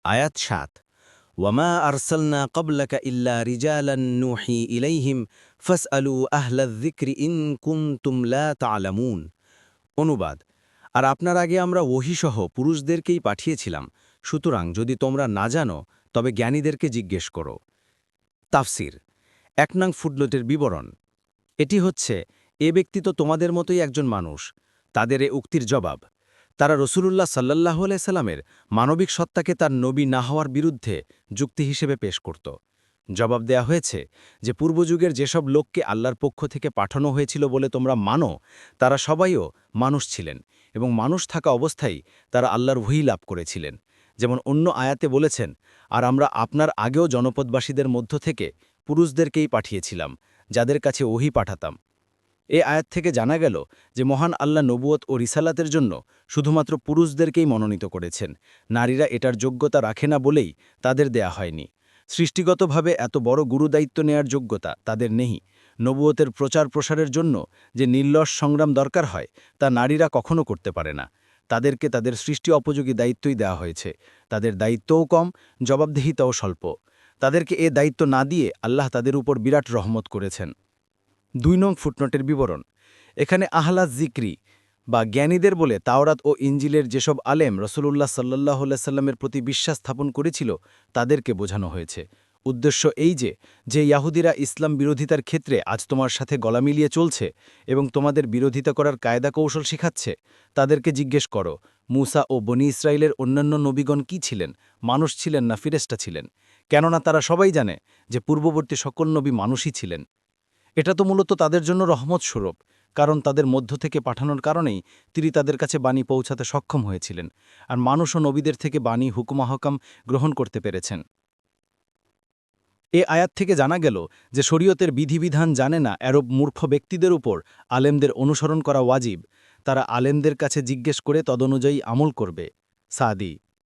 আয়াত ৭ ওয়ামা আরসালনা ক্বাবলাকা ইল্লা রিজালান নুহি ইলাইহিম ফাসআলু আহলায যিকরি ইন কুনতুম লা তা'লামুন। অনুবাদ, আর আপনার আগে আমরা ওহীসহ পুরুষদেরকেই পাঠিয়েছিলাম, সুতরাং যদি তোমরা না জানো তবে জ্ঞানীদেরকে জিজ্ঞেস করো। তাফসির ১ নং ফুটনোটের বিবরণ। এটি হচ্ছে, এ ব্যক্তি তো তোমাদের মতোই একজন মানুষ। তাদের এ উক্তির জবাব। তারা রসুলুল্লাহ সাল্লাল্লাহু আলাইহি সাল্লামের মানবিক সত্তাকে তার নবী না হওয়ার বিরুদ্ধে যুক্তি হিসেবে পেশ করত। জবাব দেয়া হয়েছে যে পূর্বযুগের যেসব লোককে আল্লাহর পক্ষ থেকে পাঠানো হয়েছিল বলে তোমরা মানো, তারা সবাইও মানুষ ছিলেন এবং মানুষ থাকা অবস্থায় তারা আল্লাহর ওহী লাভ করেছিলেন। যেমন অন্য আয়াতে বলেছেন, আর আমরা আপনার আগেও জনপদবাসীদের মধ্য থেকে পুরুষদেরকেই পাঠিয়েছিলাম, যাদের কাছে ওহী পাঠাতাম। এ আয়াত থেকে জানা গেল যে মহান আল্লাহ নবুয়ত ও রিসালাতের জন্য শুধুমাত্র পুরুষদেরকেই মনোনীত করেছেন। নারীরা এটার যোগ্যতা রাখে না বলেই তাদের দেয়া হয়নি। সৃষ্টিগতভাবে এত বড় গুরুদায়িত্ব নেয়ার যোগ্যতা তাদের নেই। নবুয়তের প্রচার প্রসারের জন্য যে নির্লস সংগ্রাম দরকার হয়, তা নারীরা কখনো করতে পারে না। তাদেরকে তাদের সৃষ্টি অপযোগী দায়িত্বই দেওয়া হয়েছে। তাদের দায়িত্বও কম, জবাবদিহিতাও স্বল্প। তাদেরকে এ দায়িত্ব না দিয়ে আল্লাহ তাদের উপর বিরাট রহমত করেছেন। ২ নং ফুটনোটের বিবরণ। এখানে আহলা জিক্রি বা জ্ঞানীদের বলে তাওরাত ও ইঞ্জিলের যেসব আলেম রসুলুল্লাহ সাল্লাল্লাহু আলাইহি সাল্লামের প্রতি বিশ্বাস স্থাপন করেছিল, তাদেরকে বোঝানো হয়েছে। উদ্দেশ্য এই যে ইয়াহুদিরা ইসলাম বিরোধিতার ক্ষেত্রে আজ তোমার সাথে গলা মিলিয়ে চলছে এবং তোমাদের বিরোধিতা করার কায়দা কৌশল শিখাচ্ছে, তাদেরকে জিজ্ঞেস করো, মূসা ও বনি ইসরায়েলের অন্যান্য নবীগণ কি ছিলেন, মানুষ ছিলেন না ফিরেশতা ছিলেন? কেননা তারা সবাই জানে যে পূর্ববর্তী সকল নবী মানুষই ছিলেন। এটা তো মূলত তাদের জন্য রহমত স্বরূপ, কারণ তাদের মধ্য থেকে পাঠানোর কারণেই তিনি তাদের কাছে বাণী পৌঁছাতে সক্ষম হয়েছিলেন, আর মানুষ ও নবীদের থেকে বাণী হুকুমাহকাম গ্রহণ করতে পেরেছেন। এ আয়াত থেকে জানা গেল যে শরীয়তের বিধিবিধান জানে না এরব মূর্খ ব্যক্তিদের উপর আলেমদের অনুসরণ করা ওয়াজিব। তারা আলেমদের কাছে জিজ্ঞেস করে তদনুযায়ী আমল করবে। সাদি।